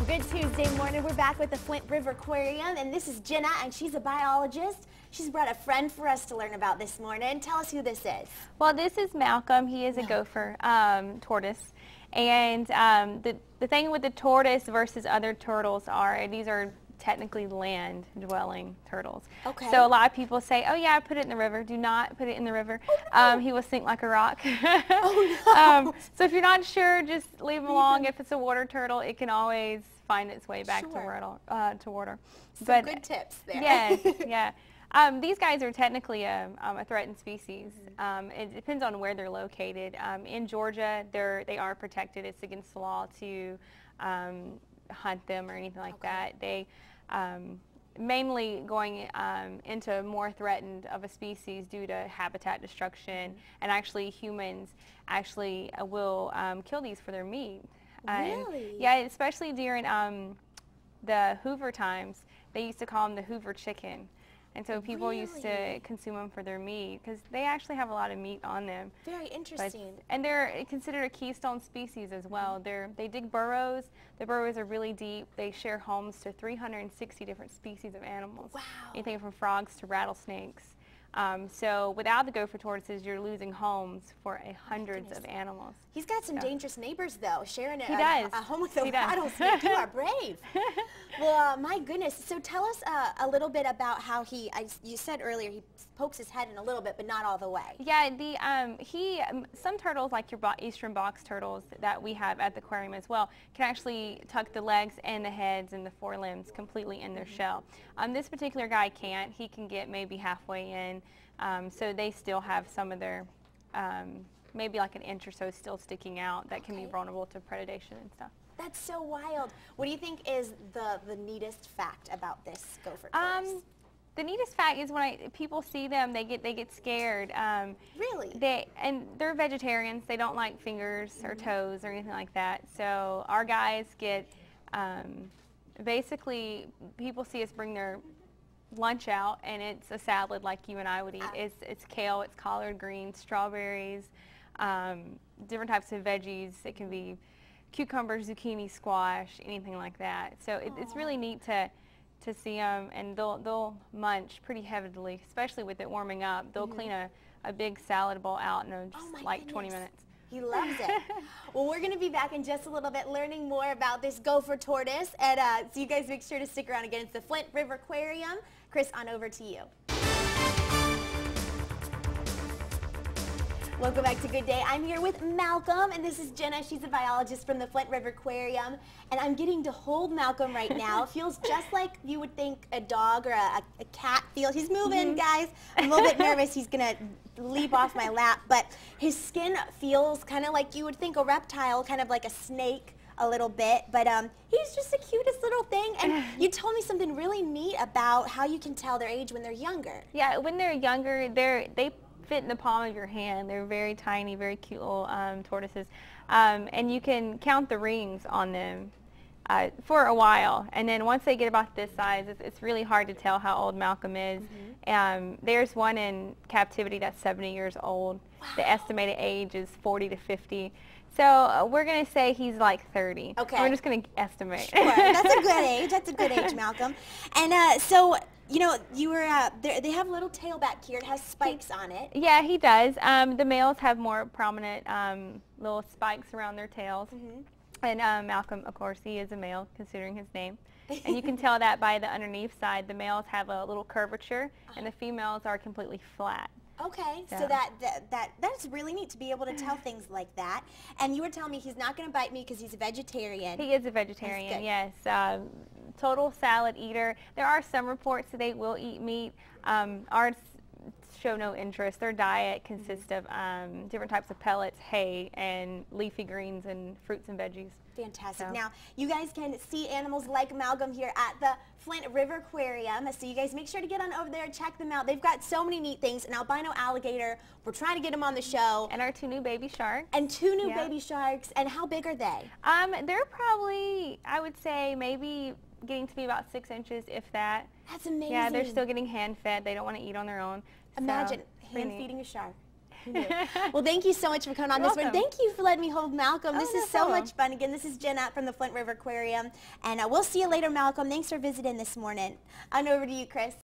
Good Tuesday morning. We're back with the Flint River Aquarium, and this is Jenna, and she's a biologist. She's brought a friend for us to learn about this morning. Tell us who this is. Well, this is Malcolm. He is a gopher tortoise. And the thing with the tortoise versus other turtles are these are technically land-dwelling turtles. Okay. So a lot of people say, oh yeah, put it in the river. Do not put it in the river. Oh, no. He will sink like a rock. Oh, no. So if you're not sure, just leave him along. If it's a water turtle, it can always find its way back to water. Some good tips there. Yes, yeah. These guys are technically a threatened species. It depends on where they're located. In Georgia, they are protected. It's against the law to hunt them or anything like that. They mainly going into more threatened of a species due to habitat destruction, and actually humans actually will kill these for their meat. Really? Yeah, especially during the Hoover times, they used to call them the Hoover chicken. And so people used to consume them for their meat because they actually have a lot of meat on them. Very interesting. And they're considered a keystone species as well. They dig burrows. The burrows are really deep. They share homes to 360 different species of animals. Wow. Anything from frogs to rattlesnakes. So without the gopher tortoises, you're losing homes for hundreds of animals. He's got some dangerous neighbors, though, sharing a home with a rattlesnake. You are brave. Well, my goodness. So tell us a little bit about how you said earlier he pokes his head in a little bit, but not all the way. Yeah, some turtles, like your eastern box turtles that we have at the aquarium as well, can actually tuck the legs and the heads and the forelimbs completely in their shell. This particular guy can't. He can get maybe halfway in. So they still have some of their, maybe like an inch or so still sticking out that can be vulnerable to predation and stuff. That's so wild. What do you think is the neatest fact about this gopher tortoise? The neatest fact is when people see them, they get scared. Really? They're vegetarians. They don't like fingers or toes or anything like that. So our guys get, basically, people see us bring their lunch out, and it's a salad like you and I would eat. It's kale, it's collard greens, strawberries, different types of veggies. It can be cucumbers, zucchini, squash, anything like that. So it's really neat to see them, and they'll munch pretty heavily, especially with it warming up. They'll clean a big salad bowl out in just like 20 minutes. He loves it. Well, we're going to be back in just a little bit learning more about this gopher tortoise, and so you guys make sure to stick around again. It's the Flint River Aquarium. Chris, on over to you. Welcome back to Good Day. I'm here with Malcolm, and this is Jenna. She's a biologist from the Flint River Aquarium, and I'm getting to hold Malcolm right now. It feels just like you would think a dog or a cat feels. He's moving, guys. I'm a little bit nervous. He's going to leap off my lap, but his skin feels kind of like you would think a reptile, kind of like a snake a little bit, but he's just the cutest little thing. And you told me something really neat about how you can tell their age when they're younger. Yeah, when they're younger, they fit in the palm of your hand. They're very tiny, very cute little tortoises, and you can count the rings on them for a while, and then once they get about this size, it's really hard to tell how old Malcolm is. There's one in captivity that's 70 years old. Wow. The estimated age is 40 to 50. So we're going to say he's like 30. Okay. We're just going to estimate. Sure. That's a good age. That's a good age, Malcolm. And so, you know, you were they have a little tail back here. It has spikes on it. Yeah, he does. The males have more prominent little spikes around their tails. And Malcolm, of course, he is a male, considering his name. And you can tell that by the underneath side. The males have a little curvature, and the females are completely flat. Okay, so that's really neat to be able to tell things like that. And you were telling me he's not going to bite me because he's a vegetarian. He is a vegetarian, yes. Total salad eater. There are some reports that they will eat meat. Ours show no interest. Their diet consists of different types of pellets, hay, and leafy greens and fruits and veggies. Fantastic. So. Now, you guys can see animals like Malcolm here at the Flint River Aquarium. So you guys make sure to get on over there and check them out. They've got so many neat things. An albino alligator. We're trying to get them on the show. And our 2 new baby sharks. And 2 new baby sharks. And how big are they? They're probably, I would say, maybe getting to be about 6 inches, if that. That's amazing. Yeah, they're still getting hand fed. They don't want to eat on their own. Imagine hand feeding a shark. Well, thank you so much for coming on this one. Thank you for letting me hold Malcolm. This is so much fun. Again, this is Jenna from the Flint River Aquarium, and we'll see you later, Malcolm. Thanks for visiting this morning. On over to you, Chris.